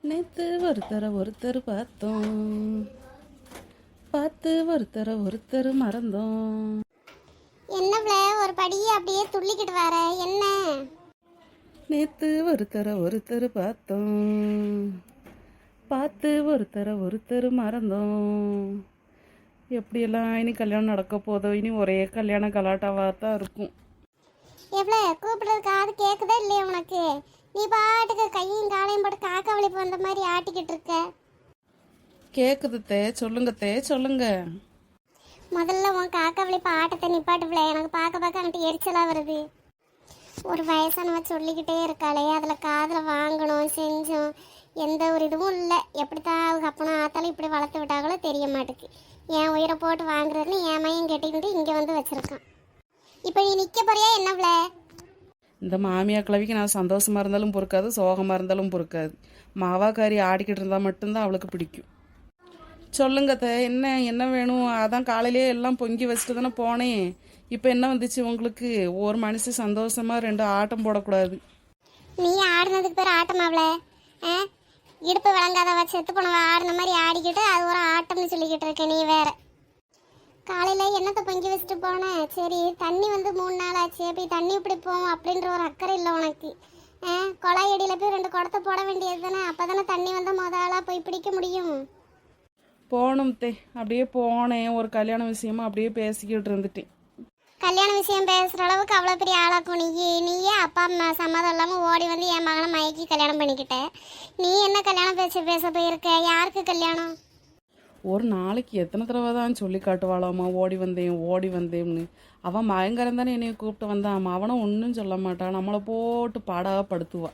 நேத்து ஒருத்தர் பார்த்தோம், பார்த்து ஒருத்தர் மறந்தோம். என்னவ்ல ஒரு படியே அப்படியே துள்ளிக்கிட்டு வர என்ன? நேத்து ஒருத்தர் பார்த்தோம், பார்த்து ஒருத்தர் மறந்தோம். எப்படியெல்லாம் இனி கல்யாணம் நடக்க போதோ, இனி ஒரே கல்யாண கலாட்டாவாக தான் இருக்கும். எவ்வளோ கூப்பிடுறது காது கேட்குதா இல்லையா உனக்கு? நீ பாட்டுக்கு கையும் காலையும் போட்டு காக்கா வலிப்பு வந்த மாதிரி ஆட்டிக்கிட்டு இருக்க. கேட்குது தே, சொல்லுங்க தே, சொல்லுங்க. முதல்ல உன் காக்கா வலிப்பு ஆட்டத்தை நிப்பாட்டுவில, எனக்கு பார்க்க அங்கிட்டு எரிச்சலாக வருது. ஒரு வயசானவ சொல்லிக்கிட்டே இருக்காளே, அதில் காதில் வாங்கணும் செஞ்சோம், எந்த ஒரு இதுவும் இல்லை. எப்படித்தான் அவங்க அப்பனும் ஆத்தாலும் இப்படி வளர்த்து விட்டாங்களோ தெரிய மாட்டேக்கு. என் உயிரை போட்டு வாங்குறதுன்னு என் மையம் கட்டிக்கிட்டு இங்கே வந்து வச்சுருக்கான். இப்போ நீ நிற்க போறியா என்னவ்ல? இந்த மாமியா கிழவிக்கு நான் சந்தோஷமாக இருந்தாலும் பொறுக்காது, சோகமாக இருந்தாலும் பொறுக்காது. மாவாக்காரி ஆடிக்கிட்டு இருந்தால் மட்டும்தான் அவளுக்கு பிடிக்கும். சொல்லுங்க தே, என்ன வேணும்? அதான் காலையிலேயே எல்லாம் பொங்கி வச்சுட்டு தானே போனேன். இப்போ என்ன வந்துச்சு உங்களுக்கு? ஒரு மனுஷன் சந்தோஷமாக ரெண்டு ஆட்டம் போடக்கூடாது. நீ ஆடினதுக்கு பேர் ஆட்டமாவல? இடுப்பு விளங்காதவ செத்து போனவ ஆடின மாதிரி ஆடிக்கிட்டு அது ஒரு ஆட்டம்னு சொல்லிக்கிட்டு இருக்க நீ வேற. காலையில் என்னத்தை பொங்கி வச்சுட்டு போனேன். சரி தண்ணி வந்து 3 நாள் ஆச்சு, அப்படி தண்ணி பிடிப்போம் அப்படின்ற ஒரு அக்கறை இல்லை உனக்கு. குழாய் அடியில் போய் 2 குடத்தை போட வேண்டியது தானே, அப்போ தானே தண்ணி வந்து முதலாக போய் பிடிக்க முடியும். போகணும் தே, அப்படியே போனேன். ஒரு கல்யாண விஷயமா அப்படியே பேசிக்கிட்டு இருந்துட்டேன். கல்யாண விஷயம் பேசுகிற அளவுக்கு அவ்வளோ பெரிய ஆளாக்கும் நீயே அப்பா அம்மா சம்மதம் இல்லாமல் ஓடி வந்து என் மகனை மயக்கி கல்யாணம் பண்ணிக்கிட்ட. நீ என்ன கல்யாணம் பேச போயிருக்க? யாருக்கு கல்யாணம்? ஒரு நாளைக்கு எத்தனை தடவை தான் சொல்லி காட்டுவாளாமா ஓடி வந்தேன்னு. அவன் பயங்கரம் தானே என்னைய கூப்பிட்டு வந்தான். அவனும் ஒன்றும் சொல்ல மாட்டான், நம்மளை போட்டு பாடாப்படுத்துவா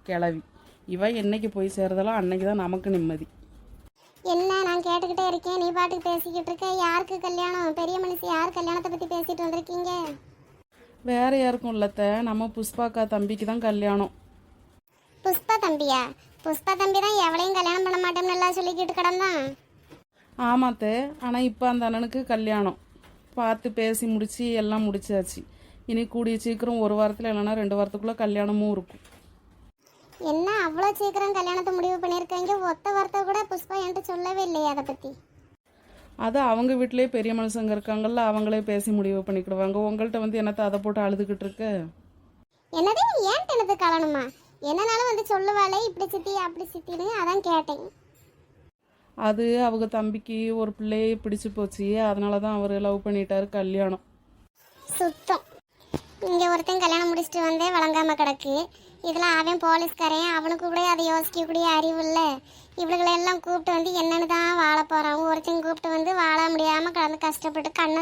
கிளவி. இவன் என்னைக்கு போய் சேர்றதெல்லாம் அன்னைக்கு தான் நமக்கு நிம்மதி. என்ன நான் கேட்டுக்கிட்டே இருக்கேன், நீ பாட்டுக்கு பேசிக்கிட்டு இருக்க. யாருக்கு கல்யாணம்? பெரிய மனுஷி யார் கல்யாணத்தை பற்றி பேசிட்டு வந்திருக்கீங்க? வேற யாருக்கும் இல்லத்த, நம்ம புஷ்பாக்கா தம்பிக்கு தான் கல்யாணம். புஷ்பா தம்பியா? புஷ்பா தம்பி தான் எவளையும் கல்யாணம் பண்ண மாட்டேன்னு எல்லாம் சொல்லிக்கிட்டு கிடந்தான். ஆமாத்த, ஆனால் இப்போ அந்த அண்ணனுக்கு கல்யாணம் பார்த்து பேசி முடிச்சு எல்லாம் முடிச்சாச்சு. இனி கூடிய சீக்கிரம் 1 வாரத்தில் இல்லைன்னா 2 வாரத்துக்குள்ளே கல்யாணமும் இருக்கும். என்ன அவ்வளோ சீக்கிரம் கல்யாணத்தை முடிவு பண்ணியிருக்காங்க? ஒத்த வார்த்தை கூட புஷ்பா என்கிட்ட சொல்லவே இல்லையே அதை பற்றி. அது அவங்க வீட்டிலே பெரிய மனுஷங்க இருக்காங்கல்ல, அவங்களே பேசி முடிவு பண்ணிக்கிடுவாங்க. உங்கள்கிட்ட வந்து என்னத்தை அதை போட்டு அழுதுகிட்டு இருக்க? என்னதே ஏன் எனக்கு கலணுமா? என்னனாலும் வந்து சொல்லுவாளே இப்படி சித்தி அப்படி சித்தின்னு, அதான் கேட்டேன். அது அவங்க தம்பிக்கு ஒரு பிள்ளையே பிடிச்சி போச்சு, அதனால தான் அவர் லவ் பண்ணிட்டாரு. கல்யாணம் சுத்தம். இங்கே ஒருத்தன் கல்யாணம் முடிச்சுட்டு வந்தே வழங்காமல் கிடக்கு. இதில் அவன் போலீஸ்காரன், அவனுக்கு கூட அதை யோசிக்கக்கூடிய அறிவு இல்லை. இவளுகளெல்லாம் கூப்பிட்டு வந்து என்னென்னு தான் வாழ போகிறான். ஒருத்தன் கூப்பிட்டு வந்து வாழ முடியாமல் கடந்து கஷ்டப்பட்டு கண்ணை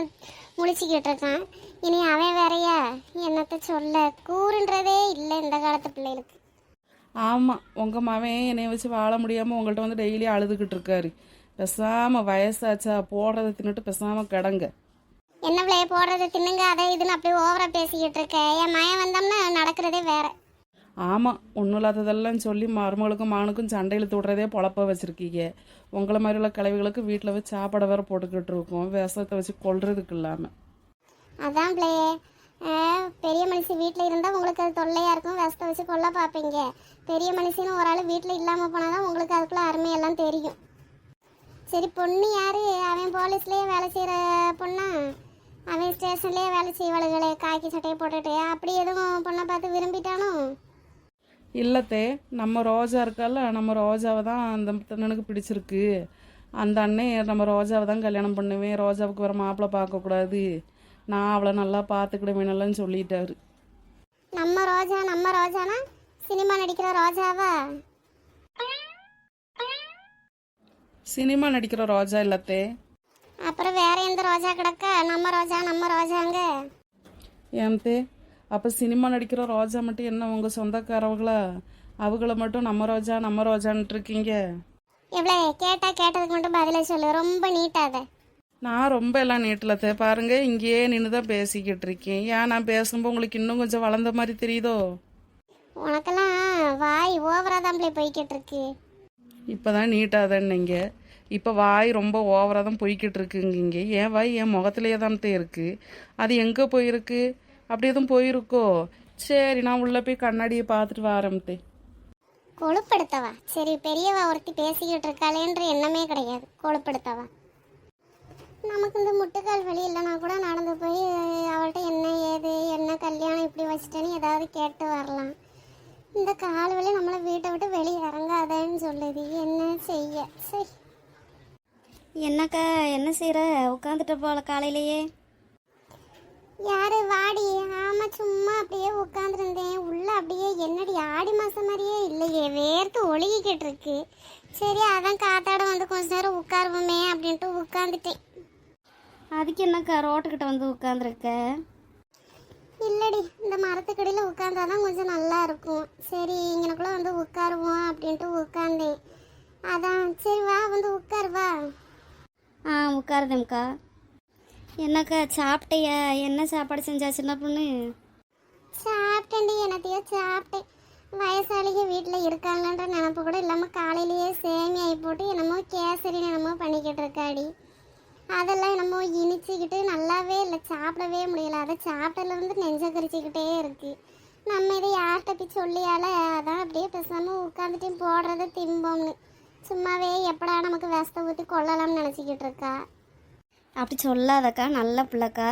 முழிச்சிக்கிட்டு இருக்கான். இனி அவன் வேறையா? என்னத்தை சொல்ல, கூறுன்றதே இல்லை இந்த காலத்து பிள்ளைகளுக்கு. ஆமாம், உங்கள் மவன் என்னை வச்சு வாழ முடியாமல் உங்கள்கிட்ட வந்து டெய்லி அழுதுகிட்டு இருக்காரு. பேசாமல் வயசாச்சா போடுறதை தின்னுட்டு பேசாமல் கிடங்க. என்ன பிள்ளைய போடுறதை தின்னுங்க அதை இதுன்னு அப்படியே ஓவராக பேசிக்கிட்டு இருக்க. என் மயம் வந்தோம்னா நடக்கிறதே வேற. ஆமாம், ஒன்றும் இல்லாததெல்லாம் சொல்லி மருமகளுக்கும் மகனுக்கும் சண்டையில் தொடுறதே பொழப்ப வச்சுருக்கீங்க. உங்களை மாதிரி உள்ள கிழவிகளுக்கு வீட்டில் வச்சு சாப்பாடை வேற போட்டுக்கிட்டு இருக்கோம், விஷத்தை வச்சு கொல்றதுக்கு இல்லாமல். அதான் பிள்ளையே, பெரிய மனுஷி வீட்டில் இருந்தால் உங்களுக்கு அது தொல்லையாக இருக்கும், விஷத்தை வச்சு கொல்ல பார்ப்பீங்க. பெரிய மனுஷின்னு ஒரு ஆள் வீட்டில் இல்லாமல் போனால் தான் உங்களுக்கு அதுக்குள்ள அருமையெல்லாம் தெரியும். சரி பொண்ணு யாரு? அவன் போலீஸ்லேயே வேலை செய்கிற பொண்ணா? அவன் ஸ்டேஷன்லேயே வேலை செய்வாளுகளே காக்கி சட்டையை போட்டுட்டு, அப்படி எதுவும் பொண்ணை பார்த்து விரும்பிட்டானோ? இல்லத்தே, நம்ம ரோஜா இருக்கால, நம்ம ரோஜாவை தான் அந்த அண்ணனுக்கு பிடிச்சிருக்கு. அந்த அண்ணன் நம்ம ரோஜாவை தான் கல்யாணம் பண்ணுவேன், ரோஜாவுக்கு வர மாப்பிள்ளை பார்க்கக்கூடாது, நான் அவளை நல்லா பார்த்துக்கிடுவேனெல்லாம் சொல்லிட்டாரு. நம்ம ரோஜானா சினிமா நடிக்கிற ரோஜாவா? சினிமா நடிக்கிற ரோஜா இல்லத்தே. அப்புறம் வேற எந்த ரோஜா கிடக்க? நம்ம ரோஜாங்க. ஏன்தே, அப்போ சினிமா நடிக்கிற ரோஜா மட்டும் என்ன உங்கள் சொந்தக்காரவங்களா? அவங்கள மட்டும் நம்ம ரோஜான்ட்டு இருக்கீங்க. எவ்வளோ கேட்டதுக்கு மட்டும் பதிலே சொல்லு, ரொம்ப நீட்டாத. நான் ரொம்ப எல்லாம் நீட்டலத்தே, பாருங்க இங்கேயே நின்று தான் பேசிக்கிட்டு இருக்கேன். ஏன் நான் பேசும்போது உங்களுக்கு இன்னும் கொஞ்சம் வளர்ந்த மாதிரி தெரியுதோ? உனக்கெல்லாம் வாய் ஓவரா தான் போய்கிட்டு இருக்கு. இப்போ தான் நீட்டாதன்னீங்க, இப்போ வாய் ரொம்ப ஓவராக தான் போய்கிட்டு இருக்குங்க. இங்கே என் வாய் என் முகத்திலேயே தான் இருக்குது. அது எங்கே போயிருக்கு? அப்படி எதுவும் போயிருக்கோ? சரி, நான் உள்ளே போய் கண்ணாடியை பார்த்துட்டு வரேன். கொழுப்படுத்தவா? சரி, பெரியவா ஒருத்தி பேசிக்கிட்டு இருக்காளேன்ற எண்ணமே கிடையாது. கொழுப்படுத்தவா? நமக்கு இந்த முட்டுக்கால் வலி இல்லைனா கூட நடந்து போய் அவள்கிட்ட என்ன ஏது என்ன கல்யாணம் இப்படி வச்சுட்டேன்னு ஏதாவது கேட்டு வரலாம். இந்த கால் வலி நம்மளை வீட்டை விட்டு வெளியே இறங்காதேன்னு சொல்லுது. என்ன செய்ய? சரி. என்னக்கா என்ன செய்கிற? உட்காந்துட்ட போல காலையிலேயே. யாரு வாடி? ஆமா, சும்மா அப்படியே உட்காந்துருந்தேன். உள்ள அப்படியே என்னடி ஆடி மாசம் மாதிரியே இல்லையே, வேர்த்து ஒழுகிக்கிட்டு இருக்கு. சரி, அதான் காத்தாட வந்து கொஞ்ச நேரம் உட்காருவோமே அப்படின்ட்டு உட்காந்துட்டேன். அதுக்கு என்னக்கா ரோட்டுக்கிட்ட வந்து உட்காந்துருக்க? இல்லடி, இந்த மரத்துக்கடியில் உட்காந்தாதான் கொஞ்சம் நல்லா இருக்கும். சரி, இங்கனக்குள்ள வந்து உட்காருவோம் அப்படின்ட்டு உட்காந்தேன். அதான் சரி, வா வந்து உட்காருவா. உட்காருதேம்க்கா. என்னக்கா சாப்பிட்டையா? என்ன சாப்பாடு செஞ்சா சின்ன பொண்ணு? சாப்பிட்டேன்டி, என்னத்தையோ சாப்பிட்டேன். வயசாளிக வீட்டில் இருக்காங்கன்ற நினப்பு கூட இல்லாமல் காலையிலேயே சேமியாகி போட்டு என்னமோ கேசரி என்னமோ பண்ணிக்கிட்டு இருக்காடி. அதெல்லாம் என்னமோ இனிச்சிக்கிட்டு நல்லாவே இல்லை, சாப்பிடவே முடியல. அதை சாப்பிட்டதுலேருந்து நெஞ்ச கரிச்சிக்கிட்டே இருக்கு. நம்ம இதை யார்கிட்ட போய் சொல்லியால, அதான் அப்படியே பேசாமல் உட்காந்துட்டு போடுறத திம்போம்னு சும்மாவே எப்படா நமக்கு விஷத்தை ஊற்றி கொள்ளலாம்னு நினச்சிக்கிட்டு இருக்கா. அப்படி சொல்லாதக்கா, நல்ல பிள்ளைக்கா.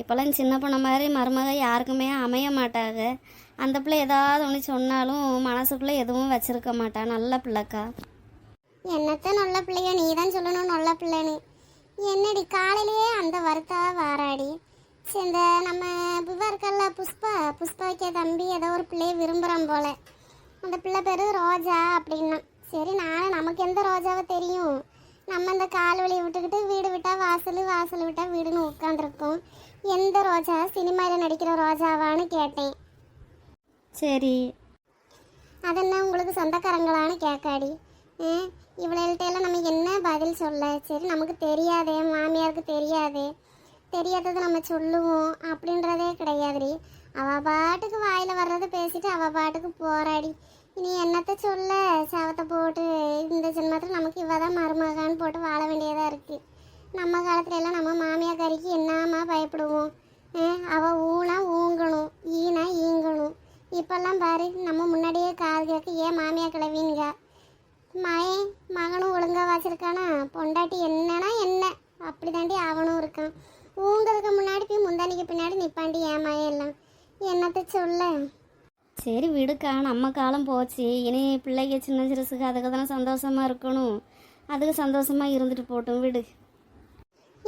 இப்போல்லாம் சின்ன பொண்ணு மாதிரி மருமக யாருக்குமே அமைய மாட்டாங்க. அந்த பிள்ளை ஏதாவது ஒன்று சொன்னாலும் மனசுக்குள்ளே எதுவும் வச்சிருக்க மாட்டா. நல்ல பிள்ளைக்கா. என்னத்த நல்ல பிள்ளையோ, நீ தான் சொல்லணும் நல்ல பிள்ளைன்னு. என்னடி காலையிலேயே அந்த வருத்தா வாராடி. சரி, இந்த நம்ம இவ இருக்கல்ல புஷ்பாக்கே தம்பி ஏதோ ஒரு பிள்ளைய விரும்புகிறான் போல. அந்த பிள்ளை பேர் ரோஜா அப்படின்னா. சரி, நானும் நமக்கு எந்த ரோஜாவை தெரியும். நம்ம இந்த கால் வலியை விட்டுக்கிட்டு வீடு விட்டா வாசல், வாசல் விட்டா வீடுன்னு உட்காந்துருக்கோம். எந்த ரோஜா? சினிமாவில் நடிக்கிற ரோஜாவான்னு கேட்டேன். சரி, அதென்ன உங்களுக்கு சொந்தக்காரங்களான்னு கேட்காடி. இவ்வளோட்டையெல்லாம் நம்ம என்ன பதில் சொல்ல? சரி, நமக்கு தெரியாதே, மாமியாருக்கு தெரியாதே, தெரியாதது நம்ம சொல்லுவோம் அப்படின்றதே கிடையாதுடி. அவள் பாட்டுக்கு வாயில் வர்றதை பேசிட்டு அவள் பாட்டுக்கு போராடி. இனி என்னத்தை சொல்ல? சவத்தை போட்டு இந்த ஜென்மத்தில் நமக்கு இவ தான் மருமகான்னு போட்டு வாழ வேண்டியதாக இருக்குது. நம்ம காலத்துல எல்லாம் நம்ம மாமியாக்காரிக்கு என்னமா பயப்படுவோம்? அவள் ஊனா ஊங்கணும், ஈனா ஈங்கணும். இப்போல்லாம் பாரு, நம்ம முன்னாடியே காது கேட்க ஏன் மாமியா கிளவிங்க. மகனும் ஒழுங்காக வச்சிருக்கானா? பொண்டாட்டி என்னன்னா என்ன அப்படி தாண்டி அவனும் இருக்கான். ஊங்கிறதுக்கு முன்னாடி போய் முந்தானிக்கு பின்னாடி நிப்பாண்டி ஏமாயே எல்லாம். என்னத்தை சொல்ல? சரி விடுக்கா, நம்ம காலம் போச்சு. இனி பிள்ளைங்க சின்ன சிறுசுக்கு அதுக்கு தானே சந்தோஷமாக இருக்கணும். அதுக்கு சந்தோஷமாக இருந்துட்டு போட்டும், விடு.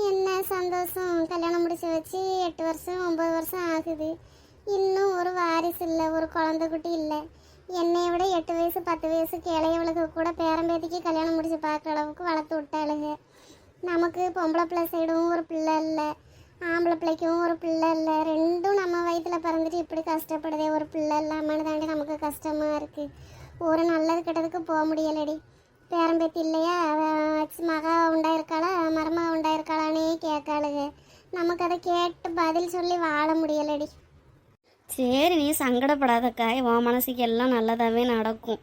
என்ன சந்தோஷம்? கல்யாணம் முடிச்சு வச்சு 8 வருஷம் 9 வருஷம் ஆகுது. இன்னும் ஒரு வாரிசு இல்லை, ஒரு குழந்தை குட்டி இல்லை. என்னைய விட 8 வயசு 10 வயசுக்கு இளையவளுக்கு கூட பேரம்பேத்திக்கு கல்யாணம் முடிச்சு பார்க்குற அளவுக்கு வளர்த்து விட்டாளுங்க. நமக்கு பொம்பளை பிள்ளை சைடும் ஒரு பிள்ளை இல்லை, ஆம்பளை பிள்ளைக்கும் ஒரு பிள்ளை இல்லை. ரெண்டும் நம்ம வயிற்றில் பிறந்துட்டு இப்படி கஷ்டப்படுதே. ஒரு பிள்ளை இல்லாமல் தாண்டி நமக்கு கஷ்டமாக இருக்குது. ஒரு நல்லது கெட்டதுக்கு போக முடியலடி. பேரம்பேத்தி இல்லையா, மகா உண்டாயிருக்காளா மருமக உண்டாயிருக்காளானே கேட்காளுங்க. நமக்கு அதை கேட்டு பதில் சொல்லி வாழ முடியலடி. சரி, நீ சங்கடப்படாதக்கா. உன் மனசுக்கு எல்லாம் நல்லதாகவே நடக்கும்.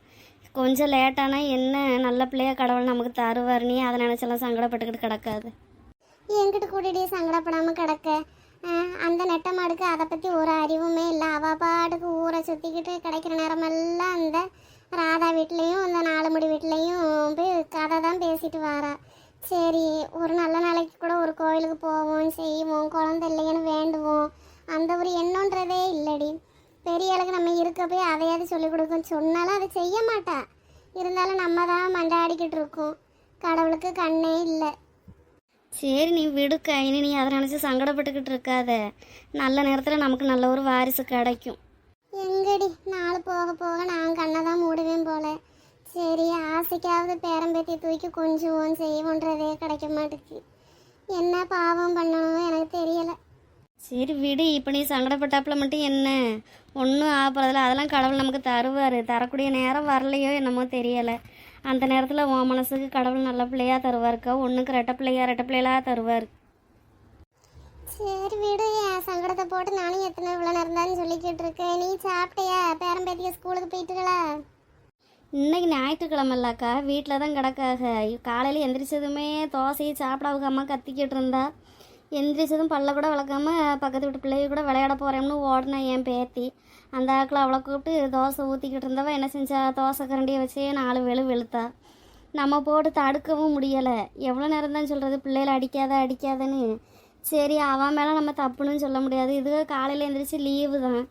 கொஞ்சம் லேட்டானா என்ன, நல்ல பிள்ளையா கடவுள் நமக்கு தருவார். நீ அதை நினச்செல்லாம் சங்கடப்பட்டுக்கிட்டு கிடக்காது. என்கிட்ட கூட்டிகிட்டே சங்கடப்படாமல் கிடக்க. அந்த நெட்ட மாடுக்கு அதை பற்றி ஒரு அறிவுமே இல்லை. அவள் பாட்டுக்கு ஊரை சுற்றிக்கிட்டு கிடைக்கிற நேரமெல்லாம் அந்த ராதா வீட்லேயும் அந்த 4 முடி வீட்லேயும் போய் கதை தான் பேசிட்டு வாரா. சரி, ஒரு நல்ல நாளைக்கு கூட ஒரு கோயிலுக்கு போவோம், செய்வோம், குழந்தை இல்லைன்னு வேண்டுவோம், அந்த ஒரு எண்ணன்றதே இல்லடி. பெரிய ஆளுக்கு நம்ம இருக்க போய் அதையாவது சொல்லிக் கொடுக்கும் சொன்னாலும் அதை செய்ய மாட்டா. இருந்தாலும் நம்ம தான் மண்டாடிக்கிட்டு இருக்கோம். கடவுளுக்கு கண்ணே இல்லை. சரி, நீ விடுக்க. இனி நீ அதை நினச்சி சங்கடப்பட்டுக்கிட்டு இருக்காத. நல்ல நேரத்தில் நமக்கு நல்ல ஒரு வாரிசு கிடைக்கும். எங்கடி, நாள் போக போக நான் கண்ணை தான் மூடுவேன் போல. சரி, ஆசைக்காவது பேரம்பேத்தி தூக்கி கொஞ்சுவோம் செய்வோன்றதே கிடைக்க மாட்டேங்குது. என்ன பாவம் பண்ணணும் எனக்கு தெரியலை. சரி விடு. இப்போ நீ சங்கடப்பட்டாப்புல மட்டும் என்ன, ஒன்றும் ஆகப்படுறதில்ல. அதெல்லாம் கடவுள் நமக்கு தருவார். தரக்கூடிய நேரம் வரலையோ என்னமோ தெரியலை. அந்த நேரத்தில் உன் மனசுக்கு கடவுள் நல்ல பிள்ளையாக தருவாருக்கா. ஒன்றுக்கு ரெட்டை பிள்ளையாக தருவார். சரி விடு, என் சங்கடத்தை போட்டு நானும் எத்தனை இவ்வளோ நேரம் சொல்லிக்கிட்டு இருக்கேன். நீ சாப்பிட்டியா? பேரம்பேத்திய ஸ்கூலுக்கு போயிட்டுங்களா? இன்னைக்கு ஞாயிற்றுக்கிழமல்லாக்கா, வீட்டில் தான் கிடக்காக. காலையில் எந்திரிச்சதுமே தோசையை சாப்பிடாவுக்கு அம்மா கத்திக்கிட்டு இருந்தா. எந்திரிச்சதும் பல்ல கூட விளக்காம பக்கத்து வீட்டு பிள்ளைய கூட விளையாட போகிறேன்னு ஓடினா என் பேத்தி. அந்த ஆக்கில் அவளை கூப்பிட்டு தோசை ஊற்றிக்கிட்டு இருந்தவ என்ன செஞ்சா, தோசை கரண்டியை வச்சே 4 வெளுத்தா. நம்ம போட்டு தடுக்கவும் முடியலை. எவ்வளோ நேரம் தான் சொல்கிறது பிள்ளைகளை அடிக்காதன்னு. சரி, அவன் மேலே நம்ம தப்புன்னு சொல்ல முடியாது. இதுவே காலையில் எழுந்திரிச்சு லீவு தான்,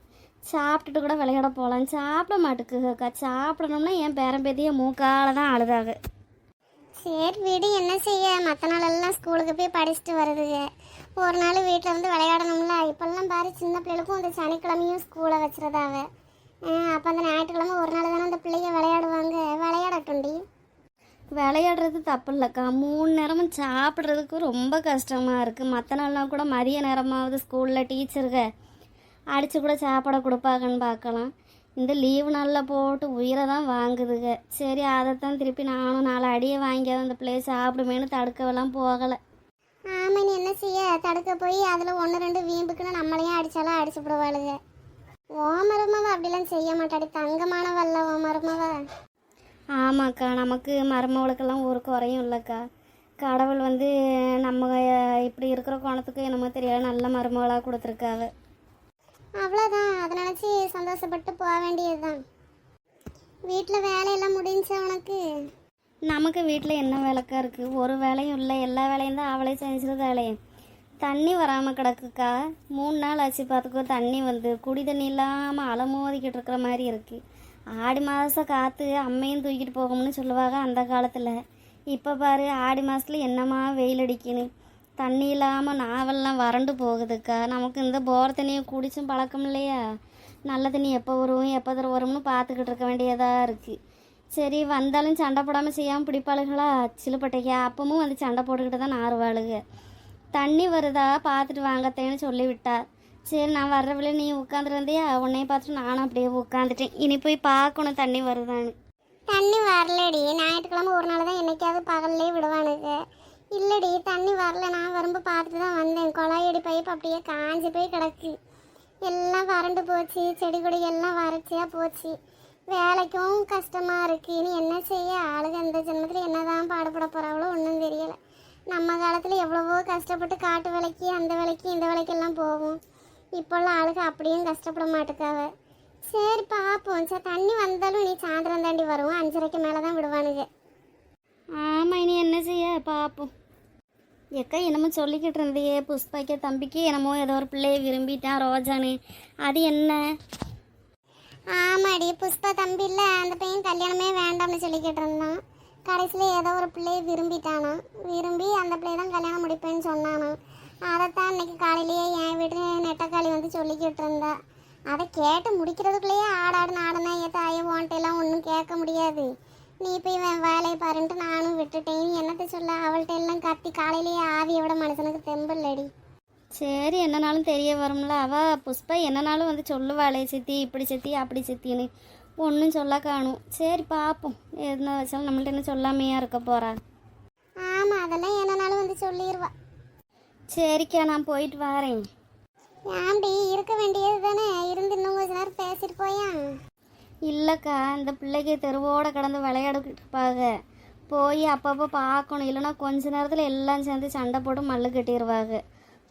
சாப்பிட்டுட்டு கூட விளையாட போகலாம். சாப்பிட மாட்டுக்குக்கா. சாப்பிடணும்னா என் பேரம்பேத்தியை மூக்கால தான் அழுதாக. சரி வீடு, என்ன செய்ய, மற்ற நாளெல்லாம் ஸ்கூலுக்கு போய் படிச்சுட்டு வருதுங்க. ஒரு நாள் வீட்டில் வந்து விளையாடணும்ல. இப்போல்லாம் பாரு, சின்ன பிள்ளைகளுக்கும் அந்த சனிக்கிழமையும் ஸ்கூலை வச்சுருதாவ. அப்போ அந்த ஞாயிற்றுக்கிழமை ஒரு நாள் தானே அந்த பிள்ளைங்க விளையாடுவாங்க. விளையாடட்டும்டி. விளையாடுறது தப்பு இல்லைக்கா. 3 நேரமும் சாப்பிட்றதுக்கு ரொம்ப கஷ்டமாக இருக்குது. மற்ற நாள்லாம் கூட மதிய நேரமாவது ஸ்கூலில் டீச்சருங்க அடித்து கூட சாப்பாடை கொடுப்பாங்கன்னு பார்க்கலாம். இந்த லீவு நாளில் போட்டு உயிரை தான் வாங்குதுங்க. சரி, அதைத்தான் திருப்பி நானும் 4 அடியை வாங்கி அந்த பிள்ளைய சாப்பிடுமேனு தடுக்கவெல்லாம் போகலை. ஆமாம், நீ என்ன செய்ய, தடுக்க போய் அதில் 1-2 வீம்புக்குன்னு நம்மளையும் அடித்தாலும் அடிச்சு விடுவாளுங்க. ஓ மருமவ அப்படிலாம் செய்ய மாட்டாடி, தங்கமானவல்ல ஓ மருமவ. ஆமாக்கா, நமக்கு மருமவளுக்கெல்லாம் ஒரு குறையும் இல்லைக்கா. கடவுள் வந்து நம்ம இப்படி இருக்கிற கோணத்துக்கு என்னமோ தெரியாது நல்ல மருமகளாக கொடுத்துருக்காவ. அவ்வளோதான், அதை நினச்சி சந்தோஷப்பட்டு போக வேண்டியது தான். வீட்டில் வேலையெல்லாம் முடிஞ்சா உனக்கு? நமக்கு வீட்டில் என்ன வேலைக்கா இருக்குது? ஒரு வேலையும் இல்லை. எல்லா வேலையும் தான் அவளே செஞ்சுருதாளே. தண்ணி வராமல் கிடக்குக்கா. 3 நாள் ஆச்சு பார்த்துக்கோ. தண்ணி வந்து குடி தண்ணி இல்லாமல் அலமோதிக்கிட்டு இருக்கிற மாதிரி இருக்குது. ஆடி மாதம் காற்று அம்மையும் தூக்கிட்டு போகும்னு சொல்லுவாங்க அந்த காலத்தில். இப்போ பாரு, ஆடி மாதத்தில் என்னம்மா வெயில் அடிக்கணும். தண்ணி இல்லாமல் நாவெல்லாம் வறண்டு போகுதுக்கா. நமக்கு இந்த போர் தண்ணியை குடிச்சும் பழக்கம் இல்லையா. நல்ல தண்ணி எப்போ வரும் எப்போ வரும்னு பார்த்துக்கிட்டு இருக்க வேண்டியதாக இருக்குது. சரி, வந்தாலும் சண்டை போடாமல் செய்யாமல் பிடிப்பாளுகளா சிலுப்பட்டைக்கா. அப்பவும் வந்து சண்டை போட்டுக்கிட்டு தான் நாறுவாளுங்க. தண்ணி வருதா பார்த்துட்டு வாங்கத்தேன்னு சொல்லிவிட்டா. சரி, நான் வர்றவில்லை, நீ உட்காந்துருந்தியா, உன்னைய பார்த்துட்டு நானும் அப்படியே உட்காந்துட்டேன். இனி போய் பார்க்கணும் தண்ணி வருதான்னு. தண்ணி வரலடி, ஞாயிற்றுக்கிழமை ஒரு நாள் தான் என்னைக்காவது பகல்லே விடுவானுங்க. இல்லடி, தண்ணி வரல. நான் வரும்போது பார்த்துட்டு தான் வந்தேன். குழாயடி பைப் அப்படியே காஞ்சி போய் கிடக்கு. எல்லாம் வறண்டு போச்சு, செடி கொடி எல்லாம் வறட்சியாக போச்சு. வேலைக்கும் கஷ்டமாக இருக்குது. இனி என்ன செய்ய, ஆளுங்க அந்த ஜென்மத்தில் என்ன தான் பாடுபட போகிறாங்களோ ஒன்றும் தெரியலை. நம்ம காலத்தில் எவ்வளவோ கஷ்டப்பட்டு காட்டு வேலைக்கு அந்த வேலைக்கு இந்த வேலைக்கெல்லாம் போவோம். இப்போல்லாம் ஆளுங்க அப்படியும் கஷ்டப்பட மாட்டேக்காவ. சரி பார்ப்போம். சரி, தண்ணி வந்தாலும் நீ சாயந்தரம் தாண்டி வருவோம். 5:30க்கு மேலே தான் விடுவானுங்க. ஆமாம், இனி என்ன செய்ய பார்ப்போம். எக்கா என்னமோ சொல்லிக்கிட்டு இருந்தையே, புஷ்பாக்க தம்பிக்கு என்னமோ ஏதோ ஒரு பிள்ளையை விரும்பிட்டான் ரோஜானு. அது என்ன? ஆமாடி, புஷ்பா தம்பி இல்லை, அந்த பையன் கல்யாணமே வேண்டாம்னு சொல்லிக்கிட்டு இருந்தான். கடைசியில் ஏதோ ஒரு பிள்ளையை விரும்பிட்டானா. விரும்பி அந்த பிள்ளையை தான் கல்யாணம் முடிப்பேன்னு சொன்னானா. அதைத்தான் இன்னைக்கு காலையிலேயே என் வீட்டு நெட்டக்காளி வந்து சொல்லிக்கிட்டு இருந்தா. அதை கேட்டு முடிக்கிறதுக்குள்ளேயே ஆடாடுனா என் தாயை ஓன்ட்டெல்லாம் ஒன்றும் கேட்க முடியாது. நீ போய் வேலையை பாருன்ட்டு நானும் விட்டுட்டேன். நீ என்னத்தை சொல்ல, அவள்கிட்ட எல்லாம் கத்தி காலையிலேயே ஆவியை விட மனுஷனுக்கு தெம்பில்லடி. சரி, என்னனாலும் தெரிய வரும்ல. அவள் புஷ்பா என்னனாலும் வந்து சொல்லுவாளே, சித்தி இப்படி சித்தி அப்படி சித்தின்னு. ஒன்றும் சொல்ல காணும். சரி பார்ப்போம். என்ன வச்சாலும் நம்மள்ட்ட என்ன சொல்லாமையா இருக்க போகிறா. ஆமாம், அதெல்லாம் என்னனாலும் வந்து சொல்லிடுவா. சரிக்கா, நான் போயிட்டு வரேன். ஏன்டி, இருக்க வேண்டியது தானே, இருந்து இன்னும் கொஞ்ச நேரம் பேசிட்டு போயா? இல்லைக்கா, இந்த பிள்ளைக்கு தெருவோடு கடந்து விளையாடிக்கிட்டு இருப்பாங்க. போய் அப்பப்போ பார்க்கணும். இல்லைன்னா கொஞ்ச நேரத்தில் எல்லாம் சேர்ந்து சண்டை போட்டு மல்லு கட்டிடுவாங்க.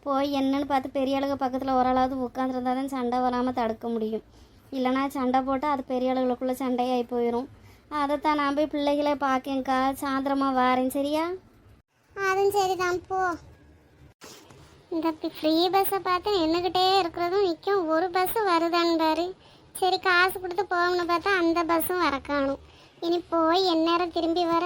போய் என்னன்னு பார்த்து பெரிய ஆளுங்க பக்கத்தில் ஒரு ஆளாவது உட்காந்துருந்தா தான் சண்டை வராமல் தடுக்க முடியும். இல்லைனா சண்டை போட்டால் அது பெரிய ஆளுகளுக்குள்ளே சண்டையாகி போயிடும். அதைத்தான் நான் போய் பிள்ளைகளை பார்க்கேங்க்கா. சாயந்தரமாக வாரேன், சரியா? அதுவும் சரி தான், போ. இந்த ஃப்ரீ பஸ்ஸை பார்த்து நின்றுக்கிட்டே இருக்கிறதும் நிற்கும். ஒரு பஸ்ஸு வருதான்னு பாரு. சரி, காசு கொடுத்து போகணும்னு பார்த்தா அந்த பஸ்ஸும் வர காணும். இனி போய் எந்நேரம் திரும்பி வர.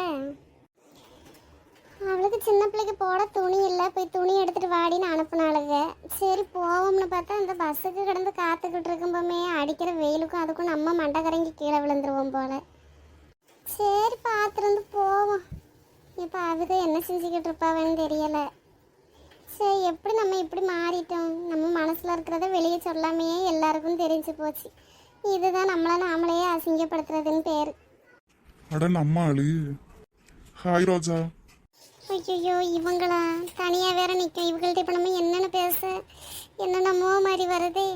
அவளுக்கு சின்ன பிள்ளைக்கு போட துணி இல்லை, போய் துணி எடுத்துகிட்டு வாடின்னு அனுப்புனாளுங்க. சரி போவோம்னு பார்த்தா அந்த பஸ்ஸுக்கு கிடந்து காத்துக்கிட்டு இருக்கும்போமே அடிக்கிற வெயிலுக்கும் அதுக்கும் நம்ம மண்டக்கரங்கி கீழே விழுந்துருவோம் போல். சரி, பார்த்துருந்து போவோம். இப்போ அவங்க என்ன செஞ்சுக்கிட்டு இருப்பாவன்னு தெரியலை. சரி, எப்படி நம்ம இப்படி மாறிட்டோம். நம்ம மனசில் இருக்கிறத வெளியே சொல்லாமையே எல்லாருக்கும் தெரிஞ்சு போச்சு. இதுதான் நம்மளை நாமளையே அசிங்கப்படுத்துறதுன்னு பேர். அட நம்ம ஆளு. ஹாய் ரோஜா. ஐயோ, இவங்களா தனியாக வேற நிற்கும். இவங்கள்ட்ட இப்போ நம்ம என்னென்னு பேச என்னென்னமோ மாதிரி வருதே.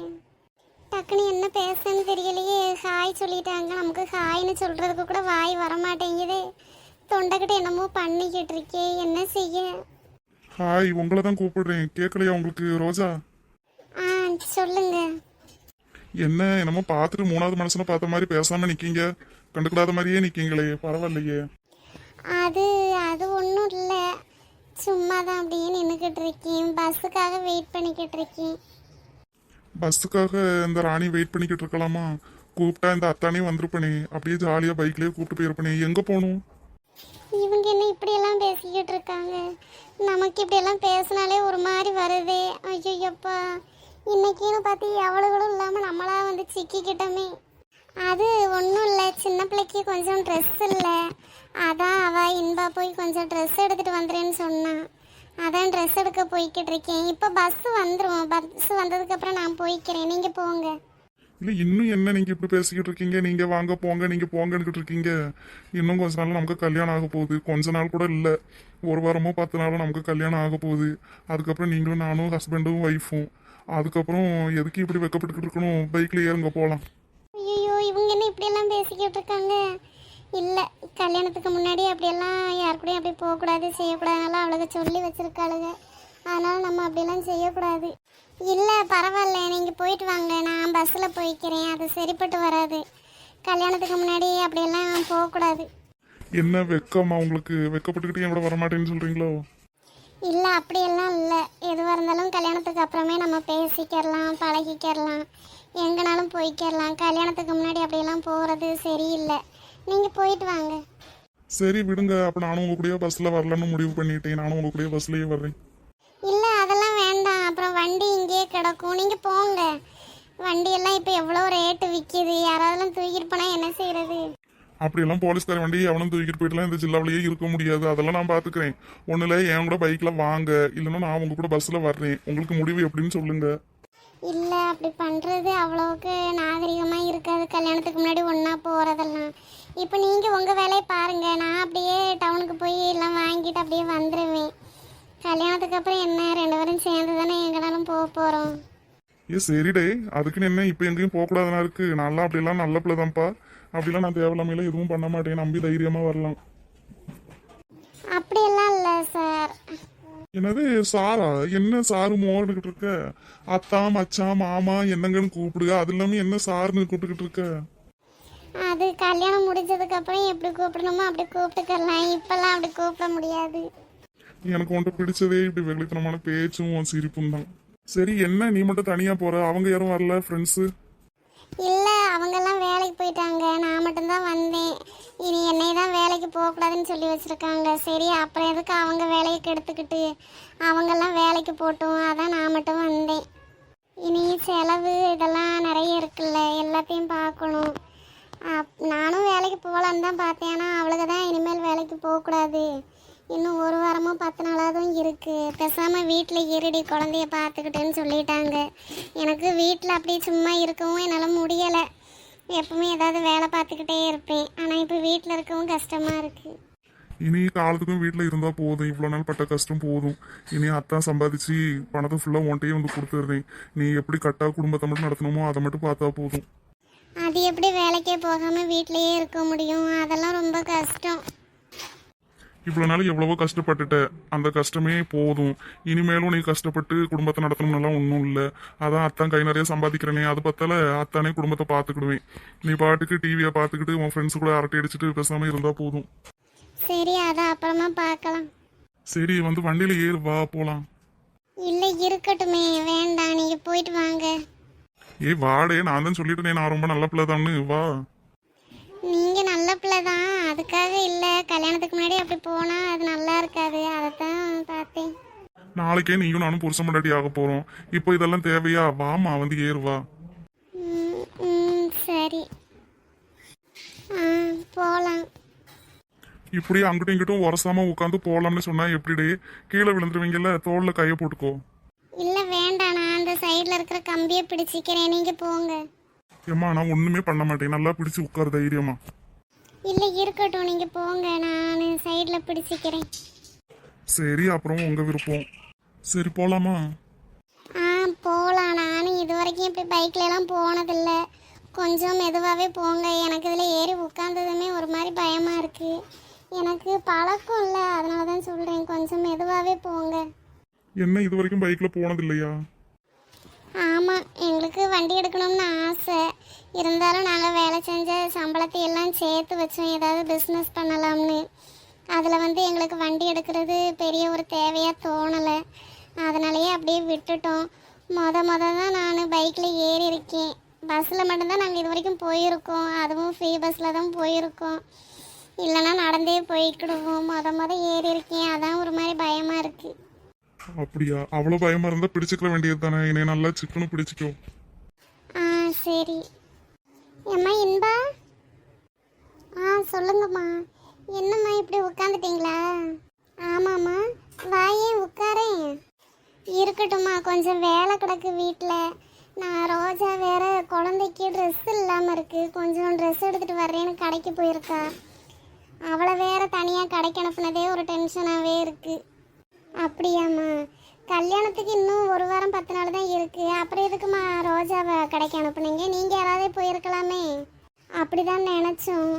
டக்குன்னு என்ன பேசுன்னு தெரியலையே. ஹாய் சொல்லிட்டாங்க, நமக்கு ஹாய்னு சொல்கிறதுக்கு கூட வாய் வரமாட்டேங்குது. தொண்டைக்கிட்ட என்னமோ பண்ணிக்கிட்டு இருக்கே, என்ன செய்ய? ஹாய், உங்களை தான் கூப்பிடுறேன். கேட்கலையா உங்களுக்கு ரோஜா? ஆ சொல்லுங்க. என்ன என்னமோ பார்த்துட்டு மூணாவது மனுஷனை பார்த்த மாதிரி பேசாம நிக்கீங்க. கண்டுக்கிடாத மாதிரியே நிக்கீங்களே, பரவாயில்லையே. அது அது ஒன்றும் இல்லை, சும்மா தான் அப்படியே நின்றுக்கிட்டு இருக்கேன். பஸ்ஸுக்காக வெயிட் பண்ணிக்கிட்டு இருக்கேன். பஸ்ஸுக்காக இந்த ராணி வெயிட் பண்ணிக்கிட்டு இருக்கலாமா? கூப்பிட்டா இந்த அத்தானே வந்திருப்பனே, அப்படியே ஜாலியாக பைக்லேயே கூப்பிட்டு போயிருப்பனே. எங்கே போகணும்? இவங்க என்ன இப்படியெல்லாம் பேசிக்கிட்டு இருக்காங்க? நமக்கு இப்படியெல்லாம் பேசினாலே ஒரு மாதிரி வருதே. ஐயோப்பா, இன்னைக்குன்னு பார்த்து எவ்வளவுகளும் இல்லாமல் நம்மளா வந்து சிக்கிக்கிட்டோமே. அது ஒன்றும் இல்லை, சின்ன பிள்ளைக்கு கொஞ்சம் ட்ரெஸ் இல்லை, அதான் அவள் இன்பா போய் கொஞ்சம் ட்ரெஸ் எடுத்துகிட்டு வந்துடுறேன்னு சொன்னான். அதான் ட்ரெஸ் எடுக்க போய்கிட்டு இருக்கேன். இப்போ பஸ் வந்துடும், பஸ் வந்ததுக்கப்புறம் நான் போய்க்கிறேன், நீங்கள் போங்க. இல்லை, இன்னும் என்ன நீங்கள் இப்படி பேசிக்கிட்டு இருக்கீங்க? நீங்கள் வாங்க போங்க, நீங்கள் போங்கன்னுக்கிட்டு இருக்கீங்க. இன்னும் கொஞ்ச நாள் நமக்கு கல்யாணம் ஆக போகுது. கொஞ்ச நாள் கூட இல்லை, 1 வாரமோ 10 நாளோ நமக்கு கல்யாணம் ஆக போகுது. அதுக்கப்புறம் நீங்களும் நானும் ஹஸ்பண்டும் ஒய்ஃபும். அதுக்கப்புறம் எதுக்கு இப்படி வெக்கப்பட்டுக்கிட்டு இருக்கணும்? பைக்கில் ஏறுங்க போகலாம். ஐயோ, இவங்க என்ன இப்படியெல்லாம் பேசிக்கிட்டு இருக்காங்க? இல்லை, கல்யாணத்துக்கு முன்னாடி அப்படியெல்லாம் யார் கூடயும் அப்படி போகக்கூடாது, செய்யக்கூடாதுனால அவளுக்கு சொல்லி வச்சிருக்காளுங்க. அதனால் நம்ம அப்படியெல்லாம் செய்யக்கூடாது. இல்லை பரவாயில்ல, நீங்கள் போயிட்டு வாங்க, நான் பஸ்ஸில் போய்க்கிறேன். அது சரிப்பட்டு வராது. கல்யாணத்துக்கு முன்னாடி அப்படியெல்லாம் போகக்கூடாது. என்ன வெக்கமா உங்களுக்கு? வெக்கப்பட்டுக்கிட்டு என் கூட வரமாட்டேன்னு சொல்கிறீங்களோ? இல்லை அப்படியெல்லாம் இல்லை, எதுவாக இருந்தாலும் கல்யாணத்துக்கு அப்புறமே நம்ம பேசிக்கிறலாம், பழகிக்கிறலாம், எங்கேனாலும் போய்க்கிறலாம். கல்யாணத்துக்கு முன்னாடி அப்படியெல்லாம் போகிறது சரியில்லை. நீங்கள் போயிட்டு வாங்க. சரி விடுங்க, அப்போ நானும் உங்கள் கூடயே பஸ்ஸில் வரலான்னு முடிவு பண்ணிட்டேன். நானும் உங்கள் கூடயே பஸ்லேயே வர்றேன். இல்லை அதெல்லாம் வேண்டாம், அப்புறம் வண்டி இங்கேயே கிடக்கும், நீங்கள் போங்க. வண்டியெல்லாம் இப்போ எவ்வளோ ரேட்டு விற்கிது, யாராவதுலாம் தூக்கிட்டு போனால் என்ன செய்கிறது? அப்படியெல்லாம் போலீஸ்கார வண்டி எவனும் தூக்கிட்டு போயிட்டுலாம் இந்த ஜில்லாவிலேயே இருக்க முடியாது. அதெல்லாம் நான் பார்த்துக்கிறேன். ஒன்றும் என் கூட பைக்கில் வாங்க, இல்லைன்னா நான் உங்கள் கூட பஸ்ஸில் வர்றேன். உங்களுக்கு முடிவு எப்படின்னு சொல்லுங்கள். இல்லை அப்படி பண்ணுறது அவ்வளோவுக்கு நாகரிகமாக இருக்காது, கல்யாணத்துக்கு முன்னாடி ஒன்றா போகிறதெல்லாம். இப்போ நீங்கள் உங்கள் வேலையை பாருங்கள், நான் அப்படியே டவுனுக்கு போய் எல்லாம் வாங்கிட்டு அப்படியே வந்துடுவேன். கல்யாணத்துக்கு அப்புறம் என்ன, 2 பேரும் சேர்ந்து தானே எங்கேனாலும் போக போகிறோம். சரிடே, அதுக்குன்னு என்ன இப்போ எங்கேயும் போகக்கூடாதுனா இருக்கு? நல்லா அப்படிலாம் நல்ல பிள்ளை தான்ப்பா. அப்படிலாம் நான் தேவையில்லாமையில எதுவும் பண்ண மாட்டேன். நம்பி தைரியமாக வரலாம். அப்படியெல்லாம் இல்லை சார். என்னது சாரா? என்ன சாரு மோர்னுக்கிட்டு இருக்க? அத்தா மச்சான் மாமா என்னங்கன்னு கூப்பிடுங்க. அது இல்லாமல் என்ன சாருன்னு கூப்பிட்டுக்கிட்டு இருக்க? அது கல்யாணம் முடிஞ்சதுக்கப்புறம் எப்படி கூப்பிடணுமோ அப்படி கூப்பிட்டுக்கலாம், இப்போல்லாம் அப்படி கூப்பிட முடியாது. எனக்கு உன்ட்ட பிடிச்சதே இப்படி வெகுளித்தனமான பேச்சும் உன் சிரிப்பும் தான். சரி, என்ன நீ மட்டும் தனியாக போற? அவங்க யாரும் வரல ஃப்ரெண்ட்ஸு? இல்லை அவங்கெல்லாம் வேலைக்கு போயிட்டாங்க, நான் மட்டும்தான் வந்தேன். இனி என்னை தான் வேலைக்கு போகக்கூடாதுன்னு சொல்லி வச்சுருக்காங்க. சரி அப்புறம் எதுக்கு அவங்க வேலையை கெடுத்துக்கிட்டு, அவங்கெல்லாம் வேலைக்கு போட்டோம், அதான் நான் மட்டும் வந்தேன். இனி செலவு இதெல்லாம் நிறைய இருக்குல்ல, எல்லாத்தையும் பார்க்கணும். நானும் வேலைக்கு போகலான்னு தான் பார்த்தேன், ஆனால் அவளுக்கு தான் இனிமேல் வேலைக்கு போகக்கூடாது, இன்னும் 1 வாரமோ 10 நாளாதும் இருக்குது, பேசாமல் வீட்டில் இருடி குழந்தைய பார்த்துக்கிட்டேன்னு சொல்லிட்டாங்க. எனக்கு வீட்டில் அப்படியே சும்மா இருக்கவும் என்னால் முடியலை. எப்பவுமே ஏதாவது வேலை பார்த்துக்கிட்டே இருப்பேன், ஆனால் இப்போ வீட்டில் இருக்கவும் கஷ்டமாக இருக்குது. இனி காலத்துக்கும் வீட்டில் இருந்தால் போதும். இவ்வளோ நாள் பட்ட கஷ்டம் போதும். இனி அத்தான் சம்பாதிச்சு பணத்தை ஃபுல்லாக உன்ட்டையே வந்து கொடுத்துட்றேன். நீ எப்படி கரெக்டாக குடும்பத்தை மட்டும் நடத்தணுமோ அதை மட்டும் பார்த்தா போதும். அது எப்படி வேலைக்கே போகாமல் வீட்டிலையே இருக்க முடியும்? அதெல்லாம் ரொம்ப கஷ்டம். இவ்வளோ நாள் எவ்வளவோ கஷ்டப்பட்டுட்ட, அந்த கஷ்டமே போதும். இனிமேலும் நீ கஷ்டப்பட்டு குடும்பத்தை நடத்தணும்னுலாம் ஒன்றும் இல்லை. அதான் அத்தான் கை நிறைய சம்பாதிக்கிறேனே, அது பத்தால அத்தானே குடும்பத்தை பார்த்துக்கிடுவேன். நீ பாட்டுக்கு டிவியை பார்த்துக்கிட்டு உன் ஃப்ரெண்ட்ஸு கூட அரட்டை அடிச்சுட்டு பேசாமல் இருந்தால் போதும். சரி அதை அப்புறமா பார்க்கலாம். சரி, வந்து வண்டியில் ஏறு, வா போகலாம். இல்லை இருக்கட்டுமே, வேண்டாம், நீங்கள் போயிட்டு வாங்க. வாடே, நான் தான் சொல்லிட்டேனே நான் ரொம்ப நல்ல பிள்ளை தான்னு. வா. நீங்கள் நல்ல பிள்ளை தான், அதுக்காக இல்லை, கல்யாணத்துக்கு முன்னாடி அப்படி போனால் அது நல்லா இருக்காது, அதைத்தான் பார்த்தேன். நாளைக்கே நீயும் நானும் புருஷன் முன்னாடி ஆக போகிறோம். இப்போ இதெல்லாம் தேவையா? வாமா, வந்து ஏறுவா. சரி போகலாம். இப்படி அங்கிட்டும் இங்கிட்டும் உரசாம உட்காந்து போகலாம்னு சொன்னா எப்படிடே? கீழே விழுந்துருவீங்கல்ல, தோளில் கையை போட்டுக்கோ. இல்லை வேண்டாம், நான் அந்த சைடில் இருக்கிற கம்பியை பிடிச்சிக்கிறேன், நீங்கள் போங்க. ஏம்மா, நான் ஒன்றுமே பண்ண மாட்டேன். நல்லா பிடிச்சி உட்காரு தைரியமா. இல்லை இருக்கட்டும், நீங்கள் போங்க, நான் சைடில் பிடிச்சிக்கிறேன். சரி, அப்புறம் உங்கள் விருப்பம். சரி போகலாமா? போகலாம். நானும் இது வரைக்கும் இப்படி பைக்லலாம் போனதில்லை, கொஞ்சம் மெதுவாகவே போங்க. எனக்கு இதில் ஏறி உட்காந்ததுமே ஒரு மாதிரி பயமாக இருக்குது, எனக்கு பழக்கம் இல்லை, அதனால தான் சொல்கிறேன், கொஞ்சம் மெதுவாகவே போங்க. என்ன இது வரைக்கும் பைக்ல போனது இல்லையா? ஆமாம், எங்களுக்கு வண்டி எடுக்கணும்னு ஆசை. இருந்தாலும் நாங்கள் வேலை செஞ்ச சம்பளத்தை எல்லாம் சேர்த்து வச்சோம் ஏதாவது பிஸ்னஸ் பண்ணலாம்னு. அதில் எங்களுக்கு வண்டி எடுக்கிறது பெரிய ஒரு தேவையாக தோணலை. அதனாலேயே அப்படியே விட்டுட்டோம். தான் நான் பைக்கில் ஏறி இருக்கேன். பஸ்ஸில் மட்டும்தான் நாங்கள் இது வரைக்கும் போயிருக்கோம். அதுவும் ஃப்ரீ பஸ்ஸில் தான் போயிருக்கோம். இல்லைன்னா நடந்தே போய்க்கிடுவோம். ஏறி இருக்கேன். அதான் ஒரு மாதிரி பயமாக இருக்குது. அப்படியா? அவ்வளோ பயமா இருந்தா பிடிச்சிக்கிற வேண்டியது தானே. என்னை நல்லா சிக்கனும் பிடிச்சிக்கோ. ஆ சரி. ஏம்மா இன்பா? சொல்லுங்கம்மா. என்னம்மா இப்படி உட்காந்துட்டீங்களா? ஆமாம்மா, வாயே உட்காரேன். இருக்கட்டும்மா, கொஞ்சம் வேலை கிடக்கு வீட்டில். நான் ரோஜா வேற குழந்தைக்கு ட்ரெஸ் இல்லாமல் இருக்குது. கொஞ்சம் ட்ரெஸ் எடுத்துகிட்டு வர்றேன்னு கடைக்கு போயிருக்கா. அவளை வேற தனியாக கடைக்கு அனுப்புனதே ஒரு டென்ஷனாகவே இருக்குது. அப்படியாம்மா? கல்யாணத்துக்கு இன்னும் 1 வாரம் 10 நாள் தான் இருக்குது. அப்புறம் எதுக்குமா ரோஜாவை கடைக்கு அனுப்புனீங்க? நீங்கள் யாராவது போயிருக்கலாமே. அப்படி தான் நினச்சோம்.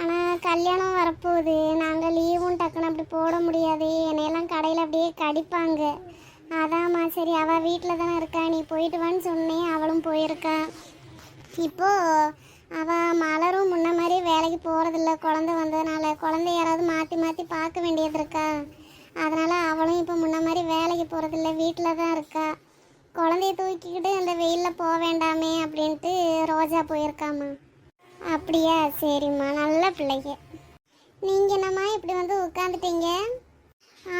ஆனால் கல்யாணம் வரப்போகுது. நாங்கள் லீவும் டக்குன்னு அப்படி போட முடியாது. என்னையெல்லாம் கடையில் அப்படியே கடிப்பாங்க. அதாம்மா சரி, அவள் வீட்டில் தானே இருக்கா, நீ போயிட்டு வான்னு சொன்னேன். அவளும் போயிருக்கா. இப்போது அவள் மலரும் முன்ன மாதிரி வேலைக்கு போகிறதில்ல. குழந்தை வந்ததுனால குழந்தை யாராவது மாற்றி மாற்றி பார்க்க வேண்டியது இருக்கா. அதனால் அவளும் இப்போ முன்ன மாதிரி வேலைக்கு போகிறதில்ல, வீட்டில் தான் இருக்கா. குழந்தைய தூக்கிக்கிட்டு அந்த வெயிலில் போக வேண்டாமே அப்படின்ட்டு ரோஜா போயிருக்காம்மா. அப்படியா? சரிம்மா, நல்ல பிள்ளைங்க. நீங்கள் என்னம்மா இப்படி உட்காந்துட்டீங்க?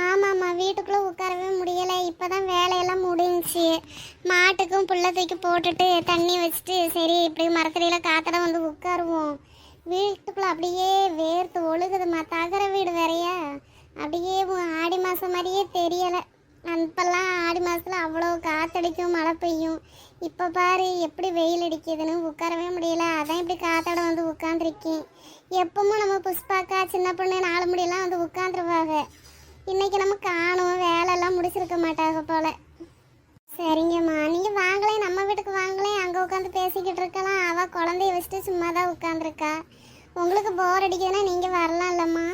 ஆமாம்மா, வீட்டுக்குள்ளே உட்காரவே முடியலை. இப்போ தான் வேலையெல்லாம் முடிஞ்சிச்சு. மாட்டுக்கும் புல்லை தூக்கி போட்டுட்டு தண்ணி வச்சுட்டு சரி இப்படி மரத்தடியில் காத்தட உட்காருவோம். வீட்டுக்குள்ளே அப்படியே வேர்த்து ஒழுகுதுமா. தகர வீடு வேறையா, அப்படியே ஆடி மாதம் மாதிரியே தெரியலை. அப்போல்லாம் ஆடி மாதத்தில் அவ்வளோ காற்றடிக்கும், மழை பெய்யும். இப்போ பாரு எப்படி வெயில் அடிக்குதுன்னு உட்காரவே முடியல. அதான் இப்படி காத்தோட உட்காந்துருக்கேன். எப்பவும் நம்ம புஷ்பாக்கா சின்ன பொண்ணு 4 முடியெல்லாம் உட்காந்துருவாங்க. இன்னைக்கு நம்ம காணும், வேலையெல்லாம் முடிச்சிருக்க மாட்டாங்க போல. சரிங்கம்மா, நீங்கள் வாங்கலேன், நம்ம வீட்டுக்கு வாங்கலேன். அங்கே உட்காந்து பேசிக்கிட்டு இருக்கலாம். அவள் குழந்தைய வச்சுட்டு சும்மா தான் உட்காந்துருக்கா. உங்களுக்கு போர் அடிக்குதுன்னா நீங்கள் வரலாம் இல்லைம்மா?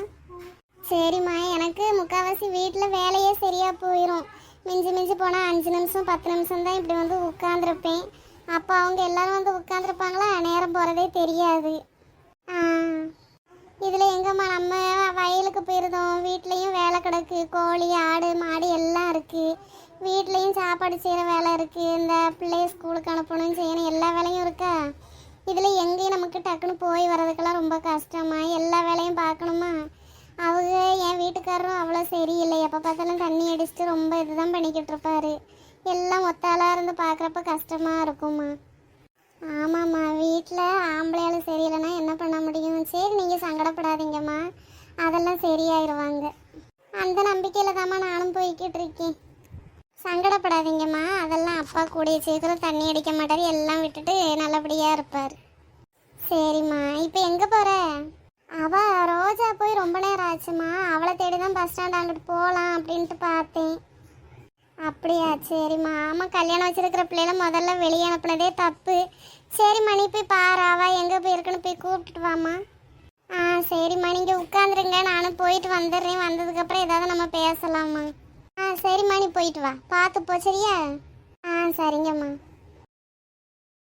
சரிம்மா, எனக்கு முக்கால்வாசி வீட்டில் வேலையே சரியாக போயிடும். மிஞ்சி போனால் 5 நிமிஷம் 10 நிமிஷம் தான் இப்படி உட்காந்துருப்பேன். அப்போ அவங்க எல்லாரும் உட்காந்துருப்பாங்களா, நேரம் போகிறதே தெரியாது. இதில் எங்கம்மா நம்ம வயலுக்கு போயிருந்தோம். வீட்லேயும் வேலை கிடக்கு. கோழி ஆடு மாடு எல்லாம் இருக்குது. வீட்லேயும் சாப்பாடு செய்கிற வேலை இருக்குது. இந்த பிள்ளைய ஸ்கூலுக்கு அனுப்பணும் செய்யணும், எல்லா வேலையும் இருக்கா. இதில் எங்கேயும் நமக்கு டக்குன்னு போய் வர்றதுக்கெல்லாம் ரொம்ப கஷ்டமா. எல்லா வேலையும் பார்க்கணுமா. அவங்க என் வீட்டுக்காரரும் அவ்வளோ சரியில்லை. எப்போ பார்த்தாலும் தண்ணி அடிச்சுட்டு ரொம்ப இதுதான் பண்ணிக்கிட்டு இருப்பாரு. எல்லாம் ஒத்தாளாக இருந்து பார்க்குறப்ப கஷ்டமாக இருக்கும்மா. ஆமாம்மா, வீட்டில் ஆம்பளையாலும் சரியில்லைன்னா என்ன பண்ண முடியும். சரி, நீங்கள் சங்கடப்படாதீங்கம்மா, அதெல்லாம் சரியாயிருவாங்க. அந்த நம்பிக்கையில் தாம்மா நானும் போய்கிட்டு இருக்கேன். சங்கடப்படாதீங்கம்மா, அதெல்லாம் அப்பா கூடிய சீக்கிரம் தண்ணி அடிக்க மாட்டார். எல்லாம் விட்டுட்டு நல்லபடியாக இருப்பார். சரிம்மா, இப்போ எங்கே போகிற? அவள் ரோஜா போய் ரொம்ப நேரம் ஆச்சுமா. அவளை தேடி தான் பஸ் ஸ்டாண்ட் அங்கிட்டு போகலாம் அப்படின்ட்டு பார்த்தேன். அப்படியா? சரிம்மா. ஆமாம், கல்யாணம் வச்சிருக்கிற பிள்ளைல முதல்ல வெளியே அனுப்புனதே தப்பு. சரிம்மா, நீ போய் பாரு, அவள் எங்கே போயிருக்குன்னு போய் கூப்பிட்டுட்டு வாம்மா. சரிம்மா, நீங்கள் உட்காந்துருங்க, நானும் போயிட்டு வந்துடுறேன். வந்ததுக்கப்புறம் ஏதாவது நம்ம பேசலாம்மா. சரிம்மா, நீ போயிட்டு வா, பார்த்து போ. சரியா? சரிங்கம்மா.